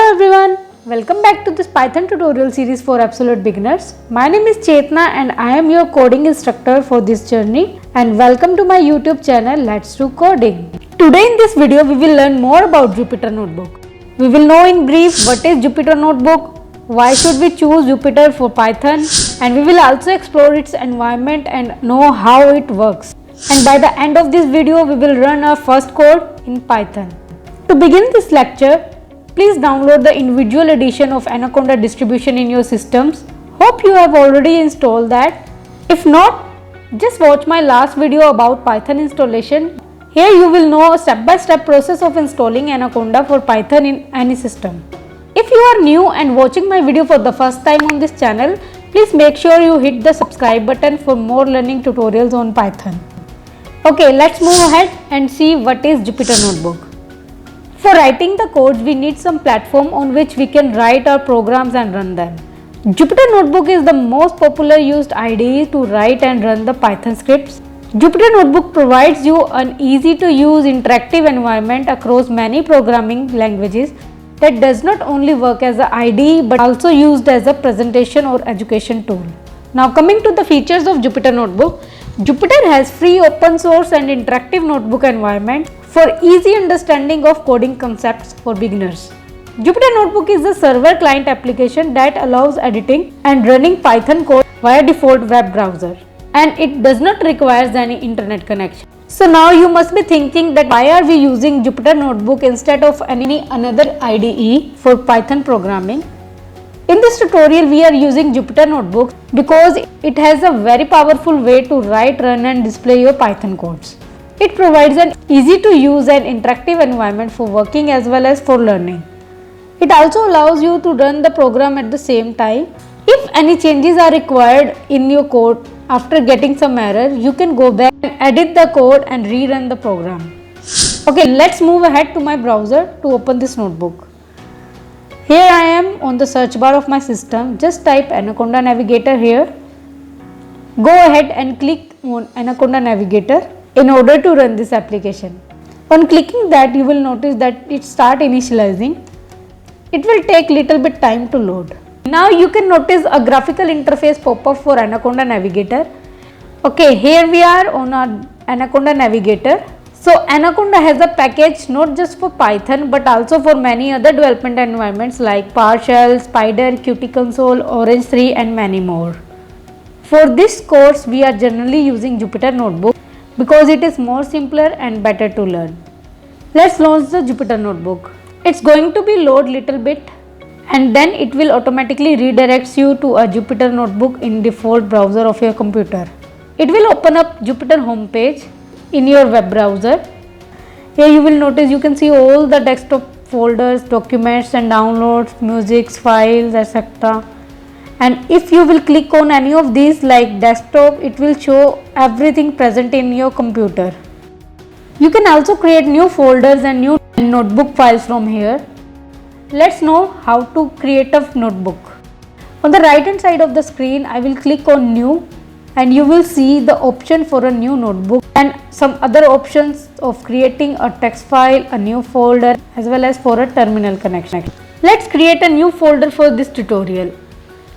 Hello everyone, welcome back to this Python tutorial series for absolute beginners. My name is Chetna and I am your coding instructor for this journey, and welcome to my YouTube channel Let's Do Coding. Today in this video we will learn more about Jupyter Notebook. We will know in brief what is Jupyter Notebook, why should we choose Jupyter for Python, and we will also explore its environment and know how it works. And by the end of this video we will run our first code in Python. To begin this lecture, please download the individual edition of Anaconda distribution in your systems. Hope you have already installed that. If not, just watch my last video about Python installation. Here you will know a step-by-step process of installing Anaconda for Python in any system. If you are new and watching my video for the first time on this channel, please make sure you hit the subscribe button for more learning tutorials on Python. Okay, let's move ahead and see what is Jupyter Notebook. For writing the codes, we need some platform on which we can write our programs and run them. Jupyter Notebook is the most popular used IDE to write and run the Python scripts. Jupyter Notebook provides you an easy to use interactive environment across many programming languages that does not only work as an IDE but also used as a presentation or education tool. Now coming to the features of Jupyter Notebook, Jupyter has free open source and interactive notebook environment for easy understanding of coding concepts for beginners. Jupyter Notebook is a server client application that allows editing and running Python code via default web browser, and it does not require any internet connection. So now you must be thinking that why are we using Jupyter Notebook instead of any another IDE for Python programming? In this tutorial we are using Jupyter Notebook because it has a very powerful way to write, run and display your Python codes. It provides an easy to use and interactive environment for working as well as for learning. It also allows you to run the program at the same time. If any changes are required in your code after getting some error, you can go back and edit the code and rerun the program. Okay, let's move ahead to my browser to open this notebook. Here I am on the search bar of my system. Just type Anaconda Navigator here. Go ahead and click on Anaconda Navigator in order to run this application. On clicking that, you will notice that it start initializing. It will take little bit time to load. Now you can notice a graphical interface pop up for Anaconda Navigator. Okay, here we are on our Anaconda Navigator. So Anaconda has a package not just for Python but also for many other development environments like PowerShell, Spider, Qt Console, Orange 3 and many more. For this course we are generally using Jupyter Notebook because it is more simpler and better to learn. Let's launch the Jupyter Notebook. It's going to be load little bit and then it will automatically redirects you to a Jupyter Notebook in default browser of your computer. It will open up Jupyter homepage in your web browser. Here you will notice you can see all the desktop folders, documents and downloads, music, files, etc. And if you will click on any of these like desktop, it will show everything present in your computer. You can also create new folders and new notebook files from here. Let's know how to create a notebook. On the right hand side of the screen, I will click on new and you will see the option for a new notebook and some other options of creating a text file, a new folder as well as for a terminal connection. Let's create a new folder for this tutorial.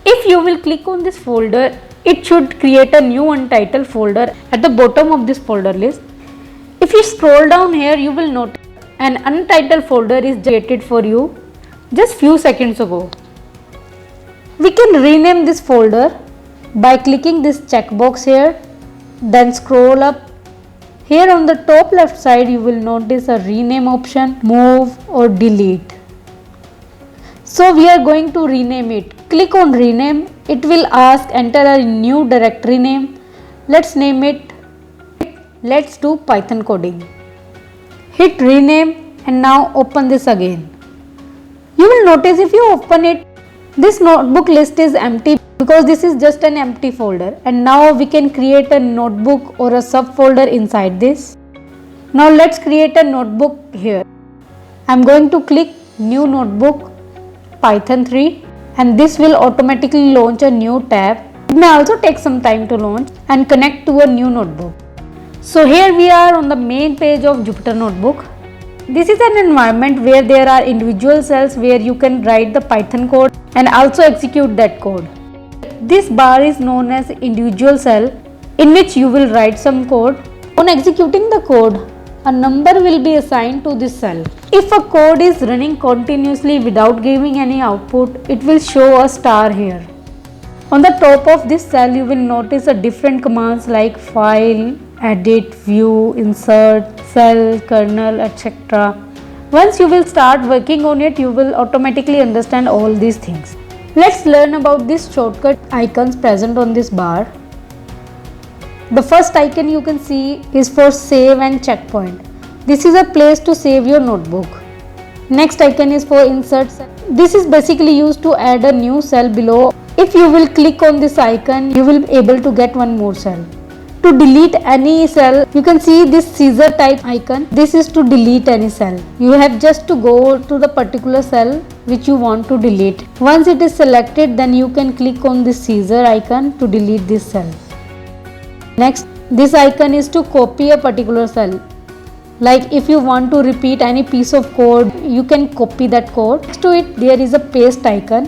If you will click on this folder, it should create a new untitled folder at the bottom of this folder list. If you scroll down here, you will notice an untitled folder is created for you just few seconds ago. We can rename this folder by clicking this checkbox here, then scroll up. Here on the top left side you will notice a rename option, move or delete. So we are going to rename it. Click on rename. It will ask enter a new directory name. Let's name it Let's Do Python Coding. Hit rename and now open this again. You will notice if you open it, this notebook list is empty because this is just an empty folder, and now we can create a notebook or a subfolder inside this. Now let's create a notebook here. I'm going to click new notebook Python 3 and this will automatically launch a new tab. It may also take some time to launch and connect to a new notebook. So here we are on the main page of Jupyter Notebook. This is an environment where there are individual cells where you can write the Python code and also execute that code. This bar is known as individual cell, in which you will write some code. On executing the code, a number will be assigned to this cell. If a code is running continuously without giving any output, it will show a star here. On the top of this cell, you will notice a different commands like file, edit, view, insert, cell, kernel, etc. Once you will start working on it, you will automatically understand all these things. Let's learn about these shortcut icons present on this bar. The first icon you can see is for save and checkpoint. This is a place to save your notebook. Next icon is for insert. This is basically used to add a new cell below. If you will click on this icon, you will be able to get one more cell. To delete any cell, you can see this scissor type icon. This is to delete any cell. You have just to go to the particular cell which you want to delete. Once it is selected, then you can click on this scissor icon to delete this cell. Next, this icon is to copy a particular cell. Like if you want to repeat any piece of code, you can copy that code. Next to it, there is a paste icon,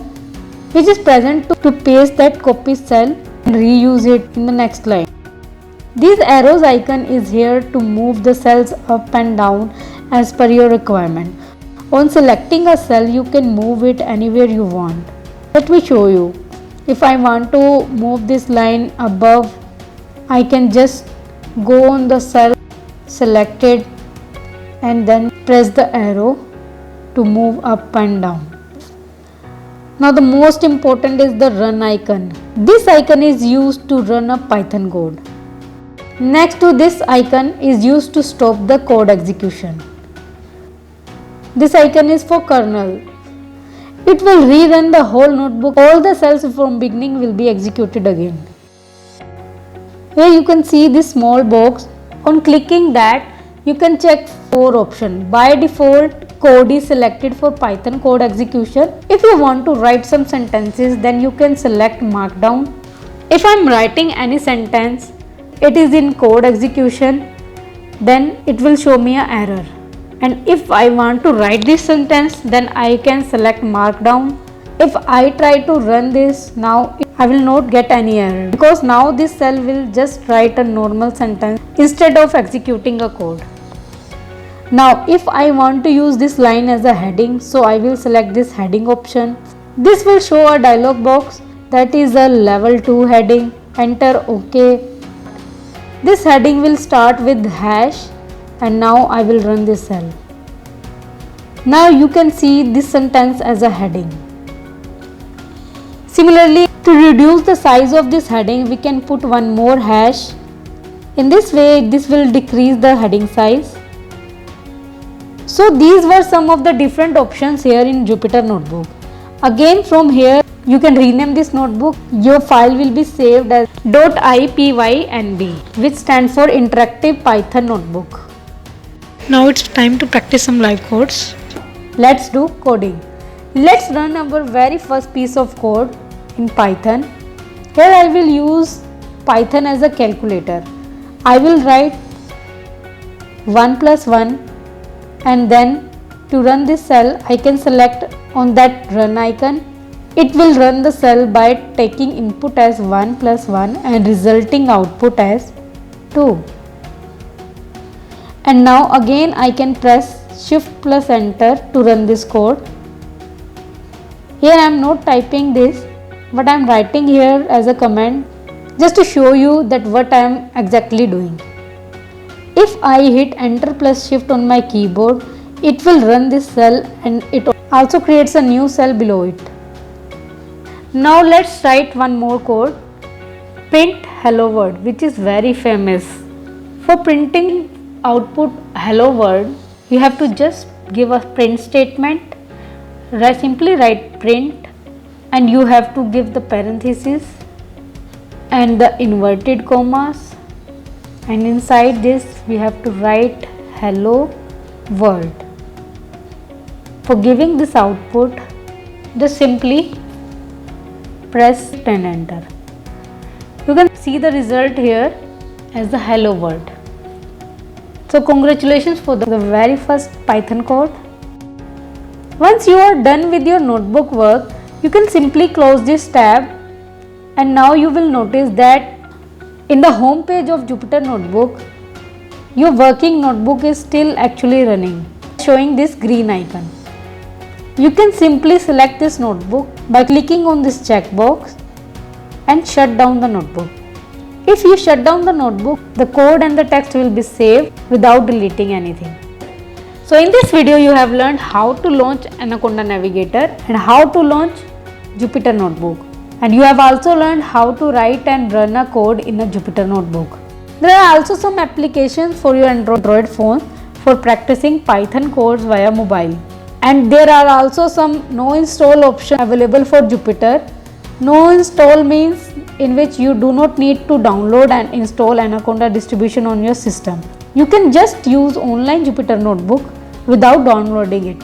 which is present to paste that copied cell and reuse it in the next line. This arrows icon is here to move the cells up and down as per your requirement. On selecting a cell, you can move it anywhere you want. Let me show you. If I want to move this line above, I can just go on the cell, select it, and then press the arrow to move up and down. Now the most important is the run icon. This icon is used to run a Python code. Next to this icon is used to stop the code execution. This icon is for kernel. It will rerun the whole notebook. All the cells from beginning will be executed again. Here you can see this small box. On clicking that, you can check 4 options. By default, code is selected for Python code execution. If you want to write some sentences, then you can select markdown. If I am writing any sentence, it is in code execution, then it will show me an error. And if I want to write this sentence, then I can select markdown. If I try to run this now, I will not get any error because now this cell will just write a normal sentence instead of executing a code. Now if I want to use this line as a heading, so I will select this heading option. This will show a dialog box that is a level 2 heading. Enter OK. This heading will start with hash, and now I will run this cell. Now you can see this sentence as a heading. Similarly, to reduce the size of this heading, we can put one more hash. In this way, this will decrease the heading size. So these were some of the different options here in Jupyter Notebook. Again, from here, you can rename this notebook. Your file will be saved as .ipynb, which stands for Interactive Python Notebook. Now it's time to practice some live codes. Let's do coding. Let's run our very first piece of code in Python. Here I will use Python as a calculator. I will write 1 plus 1, and then to run this cell, I can select on that run icon. It will run the cell by taking input as 1 plus 1 and resulting output as 2. And now again I can press Shift plus Enter to run this code. Here I am not typing this, but I am writing here as a command just to show you that what I am exactly doing. If I hit Enter plus Shift on my keyboard, it will run this cell and it also creates a new cell below it. Now let's write one more code. Print hello world, which is very famous. For printing output hello world, you have to just give a print statement. Simply write print, and you have to give the parentheses and the inverted commas, and inside this we have to write hello world. For giving this output, just simply press and enter. You can see the result here as the hello world. So congratulations for the very first Python code. Once you are done with your notebook work, you can simply close this tab, and now you will notice that in the home page of Jupyter Notebook, your working notebook is still actually running, showing this green icon. You can simply select this notebook by clicking on this checkbox and shut down the notebook. If you shut down the notebook, the code and the text will be saved without deleting anything. So in this video, you have learned how to launch Anaconda Navigator and how to launch Jupyter Notebook. And you have also learned how to write and run a code in a Jupyter Notebook. There are also some applications for your Android phone for practicing Python codes via mobile. And there are also some no install options available for Jupyter. No install means in which you do not need to download and install Anaconda distribution on your system. You can just use online Jupyter Notebook without downloading it.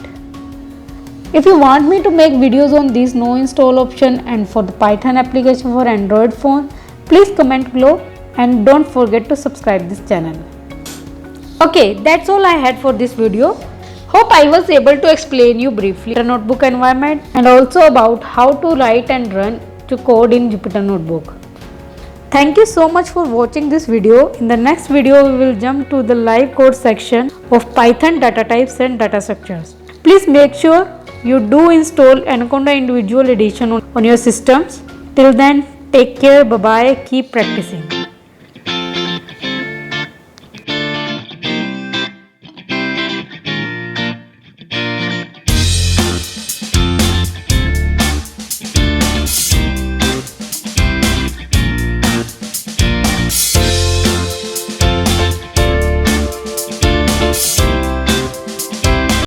If you want me to make videos on this no install option and for the Python application for Android phone, please comment below and don't forget to subscribe this channel. Okay, that's all I had for this video. Hope I was able to explain you briefly the notebook environment and also about how to write and run to code in Jupyter Notebook. Thank you so much for watching this video. In the next video, we will jump to the live code section of Python data types and data structures. Please make sure you do install Anaconda Individual Edition on your systems. Till then, take care, bye bye, keep practicing.